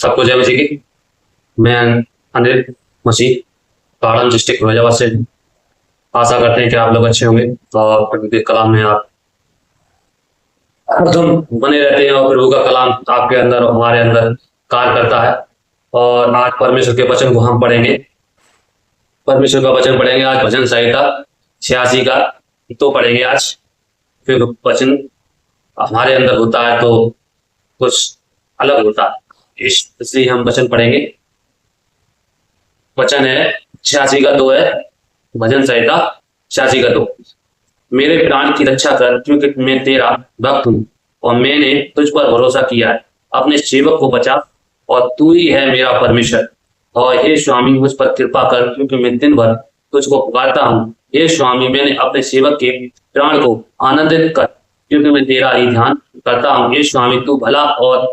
सबको जय मसीह की। मैं अनिल मसीह पहाड़न डिस्ट्रिक्ट फिरोजाबाद से। आशा करते हैं कि आप लोग अच्छे होंगे और प्रभु के कलाम में आप हरदम बने रहते हैं और प्रभु का कलाम आपके अंदर और हमारे अंदर कार्य करता है। और आज परमेश्वर के वचन को हम पढ़ेंगे। परमेश्वर का वचन पढ़ेंगे आज भजन संहिता 86 का तो पढ़ेंगे आज। फिर वचन हमारे अंदर होता है तो कुछ अलग होता है, इसलिए हम वचन पढ़ेंगे। वचन है 86 का 2 है, भजन संहिता 86 का 2। मेरे प्राण की रक्षा कर, क्योंकि मैं तेरा भक्त हूँ और मैंने तुझ पर भरोसा किया है। अपने सेवक को बचा और तू ही है मेरा परमेश्वर। और हे स्वामी, मुझ पर कृपा कर, क्योंकि मैं दिन भर तुझको पुकारता हूँ। हे स्वामी, मैंने अपने सेवक के प्राण को आनंदित कर, क्योंकि मैं तेरा ही ध्यान करता हूँ। हे स्वामी, तू भला और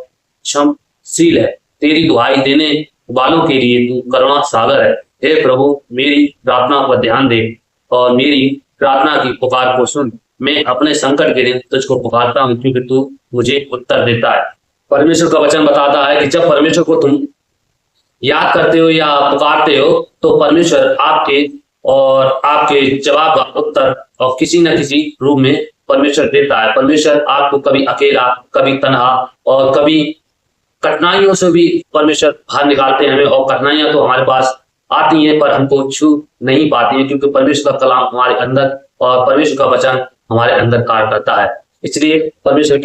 क्षमाशील है, तेरी दुहाई देने वालों के लिए तू करुणा सागर है। हे प्रभु, मेरी प्रार्थना पर ध्यान दे और मेरी प्रार्थना की पुकार को सुन। मैं अपने संकट के दिन तुझको पुकारता हूँ, क्योंकि तू मुझे उत्तर देता है। परमेश्वर का वचन बताता है कि जब परमेश्वर को तुम याद करते हो या पुकारते हो तो परमेश्वर आपके जवाब का उत्तर और किसी न किसी रूप में परमेश्वर देता है। परमेश्वर आपको कभी अकेला, कभी तन्हा और कभी कठिनाइयों से भी परमेश्वर बाहर निकालते हैं हमें। और कठिनाइयां तो हमारे पास आती हैं पर हमको छू नहीं पाती हैं, क्योंकि परमेश्वर का कलाम हमारे अंदर और परमेश्वर का वचन हमारे अंदर कार्य करता है। इसलिए परमेश्वर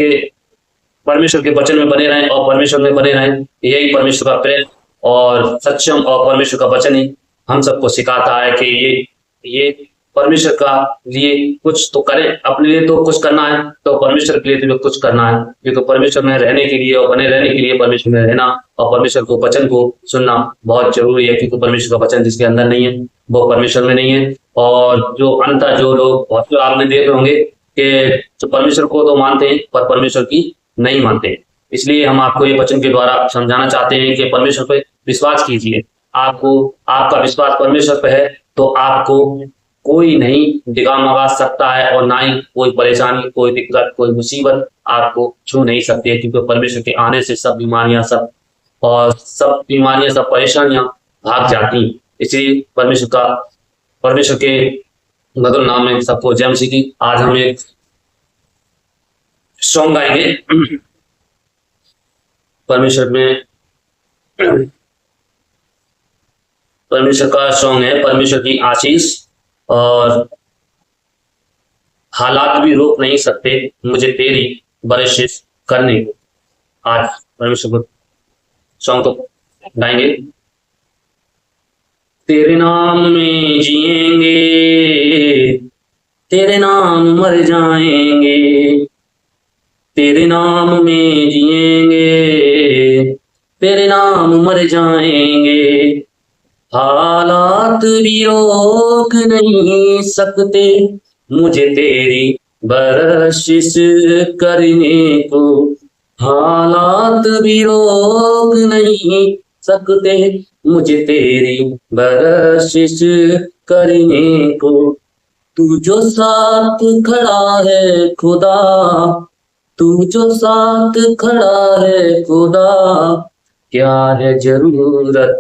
के वचन में बने रहें और परमेश्वर में बने रहें। यही परमेश्वर का प्रेम और सक्षम और परमेश्वर का वचन ही हम सबको सिखाता है कि ये परमेश्वर का लिए कुछ तो करें। अपने लिए तो कुछ करना है तो परमेश्वर के लिए तो कुछ करना है, क्योंकि परमेश्वर में रहने के लिए और बने रहने के लिए परमेश्वर में रहना और परमेश्वर को वचन को सुनना बहुत जरूरी है। क्योंकि परमेश्वर का वचन जिसके अंदर नहीं है वो परमेश्वर में नहीं है। और जो अंतर जो लोग बहुत लोग आपने देखे होंगे कि जो परमेश्वर को तो मानते हैं पर परमेश्वर की नहीं मानते। इसलिए हम आपको ये वचन के द्वारा समझाना चाहते हैं कि परमेश्वर पे विश्वास कीजिए। आपका विश्वास परमेश्वर पे है तो आपको कोई नहीं डिगा सकता है और ना ही कोई परेशानी, कोई दिक्कत, कोई मुसीबत आपको छू नहीं सकती है। क्योंकि परमेश्वर के आने से सब बीमारियां, सब परेशानियां भाग जाती हैं। इसलिए परमेश्वर के मधुर नाम में सबको जय मसीह की। आज हम एक सॉन्ग गाएंगे परमेश्वर का सॉन्ग है परमेश्वर की आशीष। और हालात भी रोक नहीं सकते मुझे तेरी बरसिश करने को। आज परमेश्वर को सॉन्ग को गाएंगे। तेरे नाम में जिएंगे, तेरे नाम मर जाएंगे, तेरे नाम में जिएंगे, तेरे नाम मर जाएंगे। हालात भी रोक नहीं सकते मुझे तेरी बरसिश करने को। हालात भी रोक नहीं सकते मुझे तेरी बरसिश करने को। तू जो साथ खड़ा है खुदा, तू जो साथ खड़ा है खुदा, क्या है जरूरत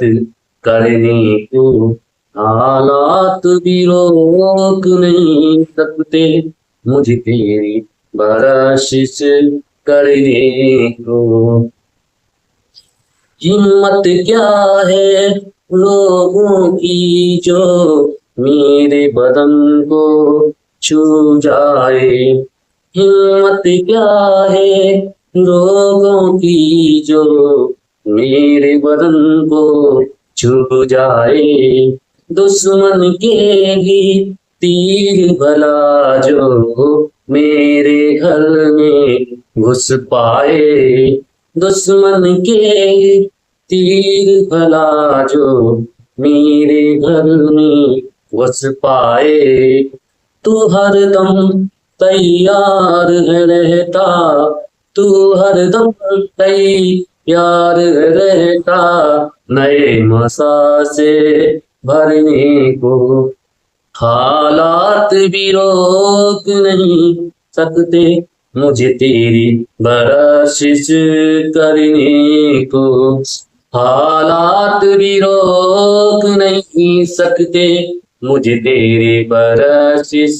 करने को। हालात भी रोक नहीं सकते मुझे तेरी बरसिश करने को। हिम्मत क्या है लोगों की जो मेरे बदन को छू जाए। हिम्मत क्या है लोगों की जो मेरे बदन को छू जाए। दुश्मन के भी तीर भला जो मेरे घर में घुस पाए। दुश्मन के तीर भला जो मेरे घर में घुस पाए। तू हरदम तैयार रहता, तू हरदम तैयार रहता नए मसा से भरने को। हालात भी रोक नहीं सकते मुझे तेरी बरसिश करने को। हालात भी रोक नहीं सकते मुझे तेरे बरसिस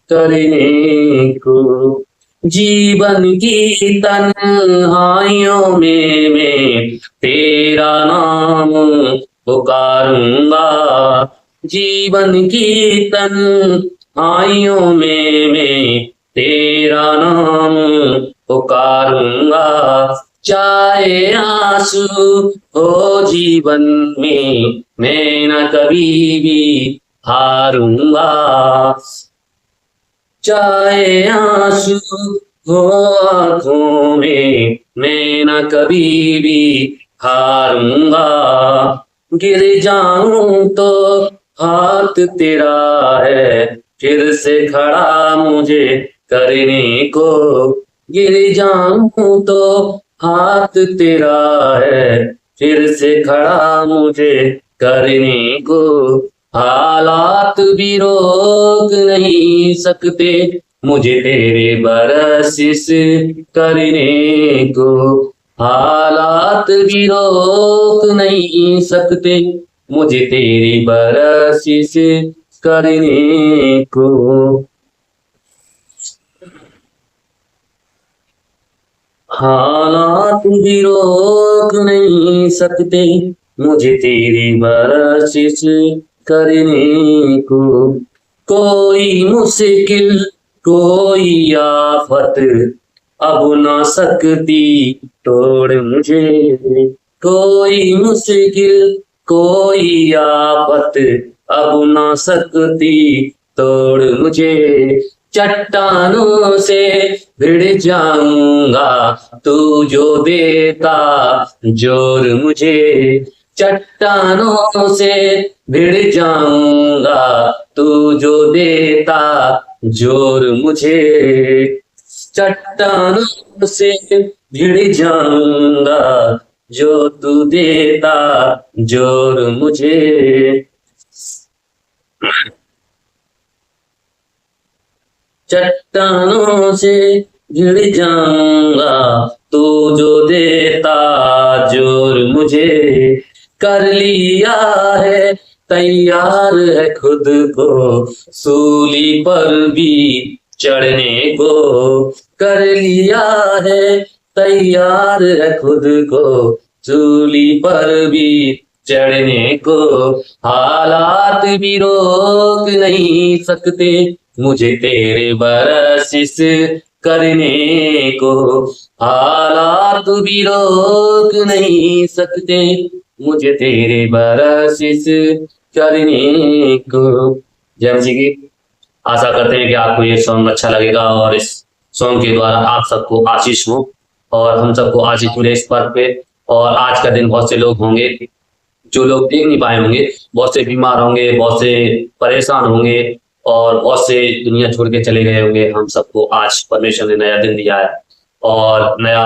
करने को। जीवन की तन्हाइयों में मैं तेरा नाम पुकारूंगा। जीवन की तन्हाइयों में मैं तेरा नाम पुकारूंगा। चाहे आंसू हो जीवन में मैं न कभी भी हारूंगा। चाहे आंसू हो आंखों में मैं न कभी भी हारूंगा। गिर जाऊं तो हाथ तेरा है फिर से खड़ा मुझे करने को। गिर जाऊं तो हाथ तेरा है फिर से खड़ा मुझे करने को। हालात भी रोक नहीं सकते मुझे तेरे बरसिस करने को। हालात भी रोक नहीं सकते मुझे तेरी बरसिस करने को। हालात भी रोक नहीं सकते मुझे तेरी बरसिस करने को। कोई मुश्किल कोई आफत अब ना सकती तोड़ मुझे। कोई मुश्किल कोई आफत अब ना सकती तोड़ मुझे। चट्टानों से भिड़ जाऊंगा तू जो देता जोर मुझे। चट्टानों से भिड़ जाऊंगा तू जो देता जोर मुझे। चट्टानों से भिड़ जाऊंगा जो तू देता जोर मुझे। चट्टानों से भिड़ जाऊंगा तू जो देता जोर मुझे। कर लिया है तैयार है खुद को सूली पर भी चढ़ने को। कर लिया है तैयार है खुद को सूली पर भी चढ़ने को। हालात भी रोक नहीं सकते मुझे तेरे बरसिस करने को। हालात भी रोक नहीं सकते मुझे तेरे बरसिस करने को। जय जी की। आशा करते हैं कि आपको ये सॉन्ग अच्छा लगेगा और इस सॉन्ग के द्वारा आप सबको आशीष हो और हम सबको आशीष मिले इस पर्व पे। और आज का दिन बहुत से लोग होंगे जो लोग देख नहीं पाए होंगे, बहुत से बीमार होंगे, बहुत से परेशान होंगे और बहुत से दुनिया छोड़ के चले गए होंगे। हम सबको आज परमेश्वर ने नया दिन दिया है और नया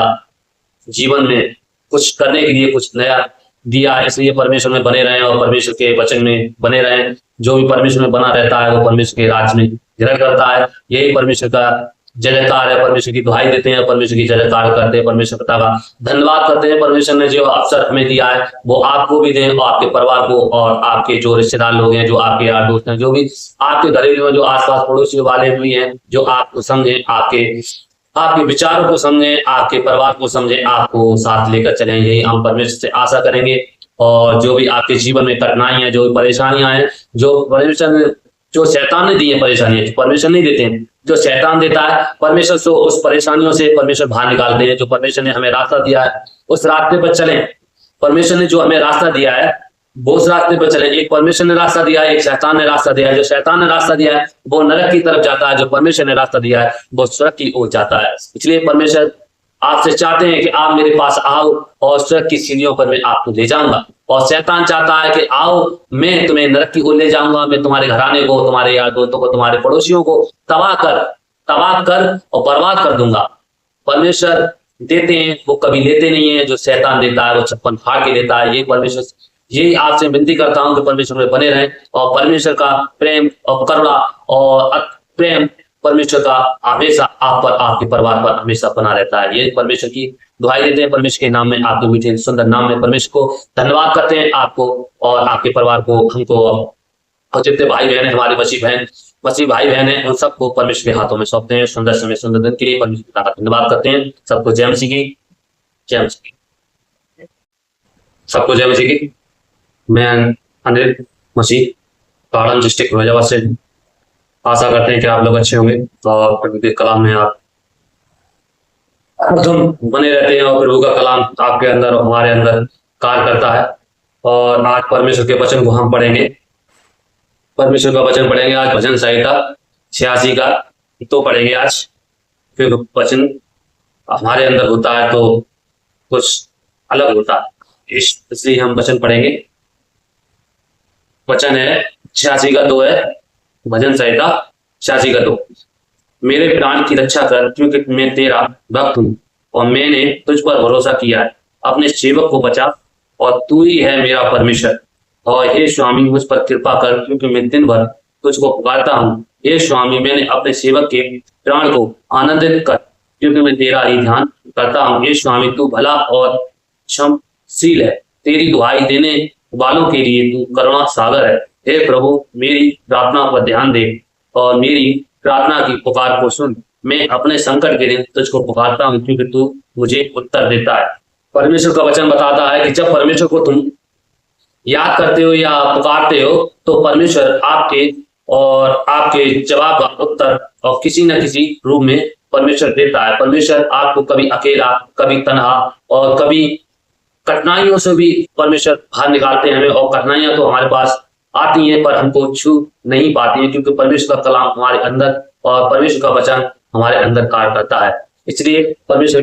जीवन में कुछ करने के लिए कुछ नया दिया है, इसलिए परमेश्वर में बने रहें और परमेश्वर के वचन में बने रहें। जो भी परमेश्वर में बना रहता है वो परमेश्वर के राज में ग्रहण करता है। यही परमेश्वर का जय जयकार है। परमेश्वर की दुहाई देते हैं, परमेश्वर की जय जयकार करते हैं, परमेश्वर पिता का धन्यवाद करते हैं। परमेश्वर ने जो अवसर हमें दिया है वो आपको भी दें और आपके परिवार को और आपके जो रिश्तेदार लोग हैं, जो आपके यार दोस्त हैं, जो भी आपके घरेलू हैं, जो आसपास पड़ोसी वाले भी हैं, जो आपको समझें, आपके विचारों को समझें, आपके परिवार को समझें, आपको साथ लेकर चलें। यही हम परमेश्वर से आशा करेंगे। और जो भी आपके जीवन में कठिनाइयां, जो परेशानियां हैं, जो परमेश्वर ने, जो शैतान ने दी है परेशानियां, परमेश्वर नहीं देते हैं, जो शैतान देता है, परमेश्वर से उस परेशानियों से परमेश्वर बाहर निकालते हैं। जो परमेश्वर ने हमें रास्ता दिया है उस रास्ते पर चलें। परमेश्वर ने जो हमें रास्ता दिया है वो उस रास्ते पर चलें। एक परमेश्वर ने रास्ता दिया है, एक शैतान ने रास्ता दिया है। जो शैतान ने रास्ता दिया है वो नरक की तरफ जाता है, जो परमेश्वर ने रास्ता दिया है वो स्वर्ग की ओर जाता है। इसलिए परमेश्वर आपसे चाहते हैं कि आप मेरे पास आओ और स्वर्ग की सीढ़ियों पर मैं आपको ले जाऊंगा। और शैतान चाहता है कि आओ मैं तुम्हें नरक की ओर ले जाऊंगा, मैं तुम्हारे घराने को, तुम्हारे यार दोस्तों को, तुम्हारे पड़ोसियों को तबाह कर और बर्बाद कर दूंगा। परमेश्वर देते हैं वो कभी लेते नहीं है। जो शैतान देता है वो छप्पन फाड़ के देता है। यही आपसे विनती करता हूं कि परमेश्वर में बने रहें और परमेश्वर का प्रेम और करुणा और प्रेम परमेश्वर का हमेशा आप पर, आपके परिवार पर हमेशा बना रहता है। ये परमेश्वर की दुआई देते हैं। परमेश्वर के नाम में, आपके मीठे सुंदर नाम में परमेश्वर को धन्यवाद करते हैं, आपको और आपके परिवार को, हमको और जितने भाई बहन है, हमारे मसीह भाई बहन है, उन सबको परमेश्वर के हाथों में सौंपते हैं। सुंदर समय, सुंदर दिन के लिए परमेश्वर का धन्यवाद करते हैं। सबको जय मसीह की, जय मसीह की, सबको जय मसीह की। मैं अनिल मसीह पहाड़न डिस्ट्रिक्ट फिरोजाबाद से। आशा करते हैं कि आप लोग अच्छे होंगे और प्रभु के कलाम में आप एकदम बने रहते हैं और प्रभु का कलाम आपके अंदर और हमारे अंदर कार्य करता है। और आज परमेश्वर के वचन को हम पढ़ेंगे। परमेश्वर का वचन पढ़ेंगे आज भजन संहिता 86 का तो पढ़ेंगे आज। फिर वचन हमारे अंदर होता है तो कुछ अलग होता है, इसलिए हम वचन पढ़ेंगे। वचन है 86 का 2 है, भजन संहिता 86 का 2। मेरे प्राण की रक्षा कर, क्योंकि मैं तेरा भक्त हूँ और मैंने तुझ पर भरोसा किया है। अपने सेवक को बचा और तू ही है मेरा परमेश्वर। और हे स्वामी, मुझ पर कृपा कर, क्योंकि मैं दिन भर तुझको पुकारता हूँ। हे स्वामी, मैंने अपने सेवक के प्राण को आनंदित कर, क्योंकि मैं तेरा ही ध्यान करता हूँ। हे स्वामी, तू भला और क्षमाशील है। तेरी दुहाई देने वालों के लिए तू करुणा सागर है। हे प्रभु, मेरी प्रार्थना पर ध्यान दे और मेरी प्रार्थना की पुकार को सुन। मैं अपने संकट के दिन तुझको पुकारता हूँ, क्योंकि तू मुझे उत्तर देता है। परमेश्वर का वचन बताता है कि जब परमेश्वर को तुम याद करते हो या पुकारते हो तो परमेश्वर आपके जवाब का उत्तर और किसी न किसी रूप में परमेश्वर देता है। परमेश्वर आपको कभी अकेला, कभी तन्हा और कभी कठिनाइयों से भी परमेश्वर बाहर निकालते हैं हमें। और कठिनाइयां तो हमारे पास आती हैं पर हमको छू नहीं पाती हैं, क्योंकि परमेश्वर का कलाम हमारे अंदर और परमेश्वर का वचन हमारे अंदर कार्य करता है। इसलिए परमेश्वर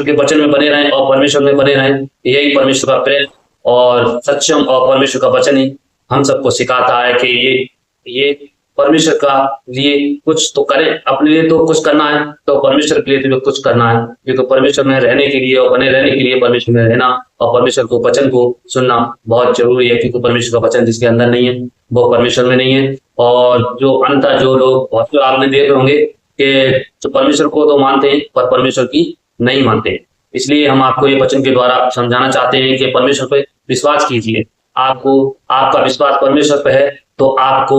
के वचन में बने रहें और परमेश्वर में बने रहें। यही परमेश्वर का प्रेम और सक्षम और परमेश्वर का वचन ही हम सबको सिखाता है कि ये परमेश्वर का लिए कुछ तो करें। अपने लिए तो कुछ करना है तो परमेश्वर के लिए तो कुछ करना है, क्योंकि परमेश्वर में रहने के लिए और बने रहने के लिए परमेश्वर में रहना और परमेश्वर को वचन को सुनना बहुत जरूरी है। क्योंकि परमेश्वर का वचन जिसके अंदर नहीं है वो परमेश्वर में नहीं है। और जो अंतर जो लोग बहुत जो आपने देखे होंगे कि जो परमेश्वर को तो मानते हैं पर परमेश्वर की नहीं मानते हैं। इसलिए हम आपको ये वचन के द्वारा समझाना चाहते हैं कि परमेश्वर पे विश्वास कीजिए। आपका विश्वास परमेश्वर पे है तो आपको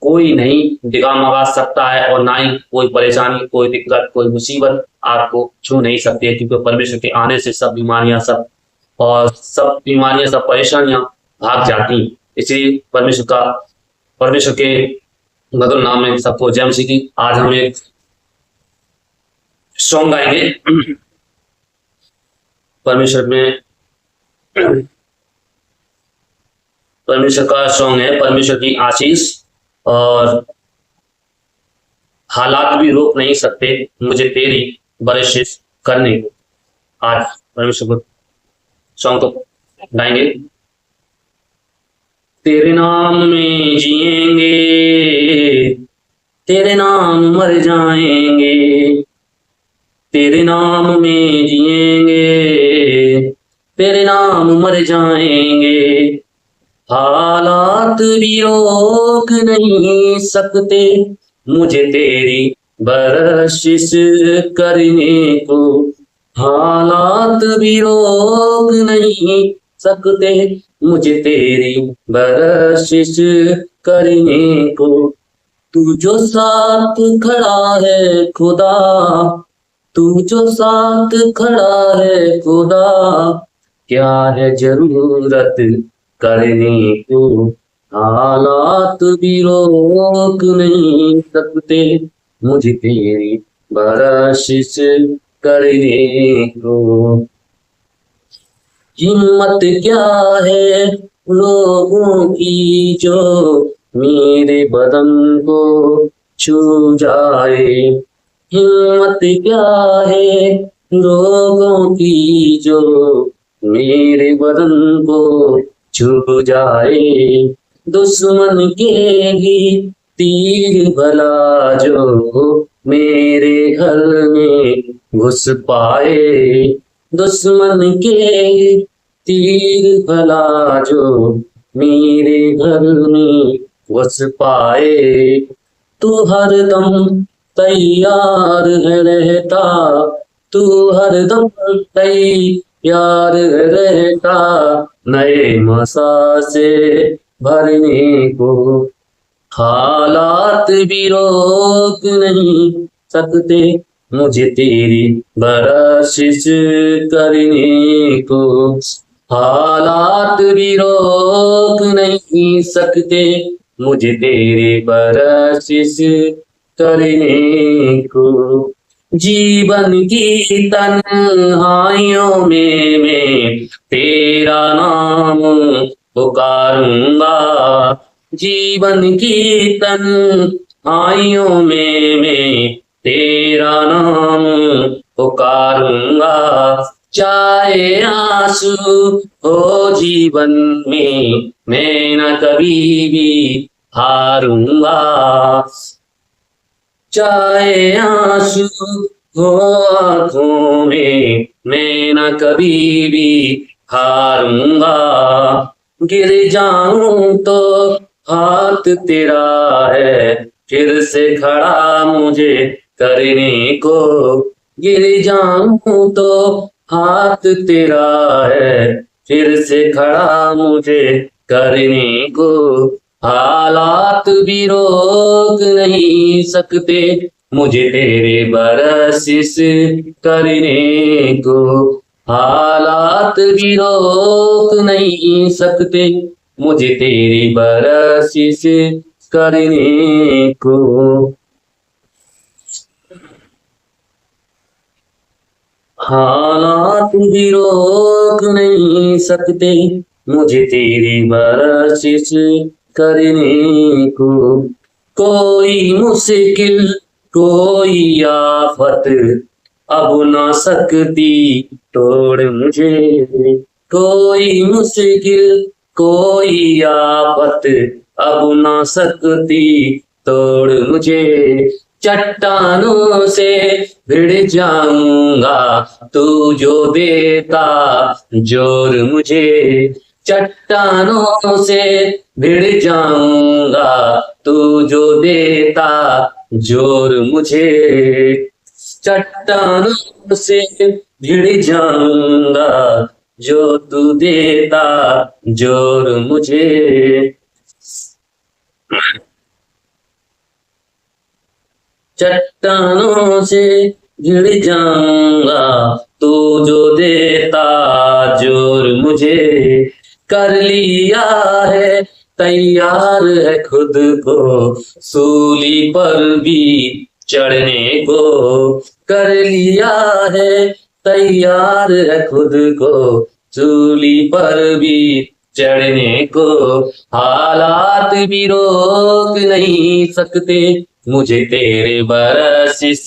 कोई नहीं डिगा मगा सकता है और ना ही कोई परेशानी, कोई दिक्कत, कोई मुसीबत आपको छू नहीं सकती है। क्योंकि परमेश्वर के आने से सब बीमारियां, सब परेशानियां भाग जाती। इसलिए परमेश्वर के मधुर नाम में सबको जय मसीह की। आज हम एक सॉन्ग गाएंगे परमेश्वर का सॉन्ग है परमेश्वर की आशीष। और हालात भी रोक नहीं सकते मुझे तेरी बरसिश करने को। आज परमेश्वर को सॉन्ग को गाएंगे। तेरे नाम में जिएंगे, तेरे नाम मर जाएंगे। तेरे नाम में जिएंगे, तेरे नाम मर जाएंगे। हालात भी रोक नहीं सकते मुझे तेरी बरसिश करने को। हालात भी रोक नहीं सकते मुझे तेरी बरसिश करने को। तू जो साथ खड़ा है खुदा, तू जो साथ खड़ा है खुदा, क्या है जरूरत करने को। हालात भी रोक नहीं सकते मुझे तेरी बरसिश करने को। हिम्मत क्या है लोगों की जो मेरे बदन को छू जाए। हिम्मत क्या है लोगों की जो मेरे बदन को छू जाए। दुश्मन के भी तीर भला जो मेरे घर में घुस पाए। दुश्मन के तीर भला जो मेरे घर में घुस पाए। तू हरदम तैयार है रहता, तू हरदम तैयार है रहता, नए मसा से भरने को। हालात भी रोक नहीं सकते मुझे तेरी बख्शिश करने को। हालात भी रोक नहीं सकते मुझे तेरी बख्शिश करने को। जीवन की तन्हाइयों में मैं तेरा नाम पुकारूंगा। जीवन की तन्हाइयों में मैं तेरा नाम पुकारूंगा। चाहे आंसू हो जीवन में मैं न कभी भी हारूंगा। चाहे आंसू हो आंखों में मैं न कभी भी हारूंगा। गिर जाऊं तो हाथ तेरा है फिर से खड़ा मुझे करने को। गिर जाऊं तो हाथ तेरा है फिर से खड़ा मुझे करने को। हालात भी रोक नहीं सकते मुझे तेरे बख्शिश करने को। हालात भी रोक नहीं सकते मुझे तेरी बख्शिश करने को। हालात भी रोक नहीं सकते मुझे तेरी बख्शिश करने को। कोई मुश्किल कोई आफत अब ना सकती तोड़ मुझे। कोई मुश्किल कोई आफत अब ना सकती तोड़ मुझे। चट्टानों से भिड़ जाऊंगा तू जो देता जोर मुझे। चट्टानों से भिड़ जाऊंगा तू जो देता जोर मुझे। चट्टानों से भिड़ जाऊंगा जो तू देता जोर मुझे। चट्टानों से भिड़ जाऊंगा तू जो देता जोर मुझे। कर लिया है तैयार है खुद को सूली पर भी चढ़ने को। कर लिया है तैयार है खुद को सूली पर भी चढ़ने को। हालात भी रोक नहीं सकते मुझे तेरे बख्शिश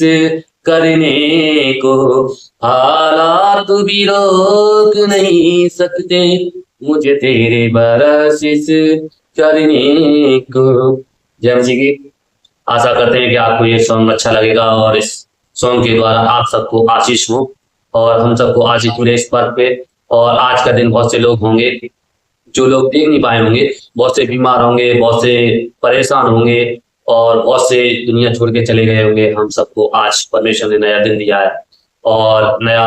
करने को। हालात भी रोक नहीं सकते मुझे तेरे बख्शिश करने को। जय जी की। आशा करते हैं कि आपको ये सॉन्ग अच्छा लगेगा और इस सॉन्ग के द्वारा आप सबको आशीष हो और हम सबको आशीष मिले इस पर्व पे। और आज का दिन बहुत से लोग होंगे जो लोग देख नहीं पाए होंगे, बहुत से बीमार होंगे, बहुत से परेशान होंगे और बहुत से दुनिया छोड़ के चले गए होंगे। हम सबको आज परमेश्वर ने नया दिन दिया है और नया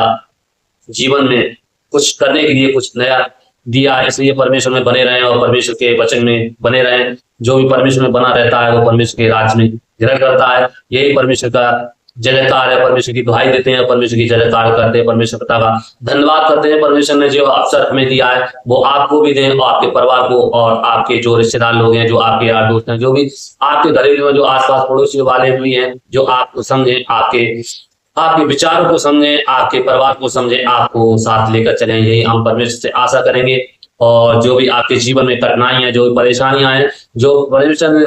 जीवन में कुछ करने के लिए कुछ नया दिया है, इसलिए परमेश्वर में बने रहें और परमेश्वर के वचन में बने रहें। जो भी परमेश्वर में बना रहता है वो परमेश्वर के राज्य में ग्रहण करता है। यही परमेश्वर का जय जयकार है। परमेश्वर की दुहाई देते हैं, परमेश्वर की जय जयकार करते हैं, परमेश्वर पिता का धन्यवाद करते हैं। परमेश्वर ने जो अवसर हमें दिया है वो आपको भी दें और आपके परिवार को और आपके जो रिश्तेदार लोग हैं, जो आपके यार दोस्त हैं, जो भी आपके घरेलू में जो आसपास पड़ोसी वाले भी हैं, जो आपको समझे, आपके विचारों को समझें, आपके परिवार को समझें, आपको साथ लेकर चलें। यही हम परमेश्वर से आशा करेंगे। और जो भी आपके जीवन में कठिनाई है, जो परेशानियां हैं, जो परमेश्वर ने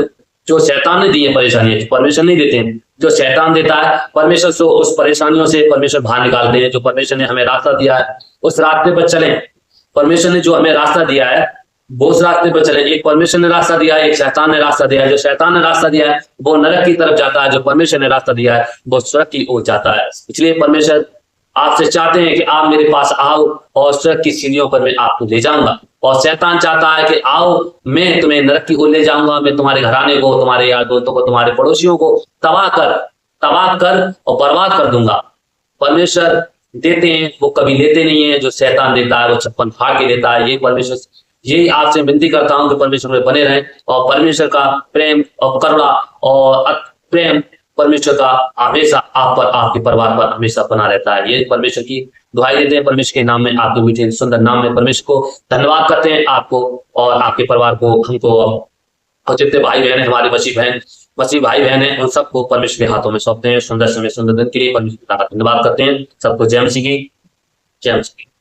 जो शैतान ने दी है परेशानियां, परमेश्वर नहीं देते हैं, जो शैतान देता है परमेश्वर से उस परेशानियों से परमेश्वर बाहर निकालते हैं। जो परमेश्वर ने हमें रास्ता दिया है उस रास्ते पर चलें। परमेश्वर ने जो हमें रास्ता दिया है वो उस रास्ते पर चलें। एक परमेश्वर ने रास्ता दिया है, एक शैतान ने रास्ता दिया है। जो शैतान ने रास्ता दिया है वो नरक की तरफ जाता है, जो परमेश्वर ने रास्ता दिया है वो स्वर्ग की ओर जाता है। इसलिए परमेश्वर आपसे चाहते हैं कि आप मेरे पास आओ और स्वर्ग की सीढ़ियों पर मैं आपको ले जाऊंगा। और शैतान चाहता है कि आओ, मैं तुम्हें नरक की ओर ले जाऊंगा, मैं तुम्हारे घराने को, तुम्हारे यार दोस्तों को, तुम्हारे पड़ोसियों को तबाह कर और बर्बाद कर दूंगा। परमेश्वर देते हैं, वो कभी लेते नहीं है। जो शैतान देता है वो छप्पन फाड़ के देता है। ये परमेश्वर, यही आपसे विनती करता हूं कि परमेश्वर में बने रहें और परमेश्वर का प्रेम और करुणा और प्रेम परमेश्वर का हमेशा आप पर, आपके परिवार पर हमेशा बना रहता है। ये परमेश्वर की दुहाई देते हैं। परमेश्वर के नाम में, आपके मीठे सुंदर नाम में परमेश्वर को धन्यवाद करते हैं, आपको और आपके परिवार को, हमको और जितने भाई बहन है, हमारे मसीह भाई बहन है, उन सबको परमेश्वर के हाथों में सौंपते हैं। सुंदर समय, सुंदर दिन के लिए परमेश्वर का धन्यवाद करते हैं। सबको जय मसीह की, जय मसीह की।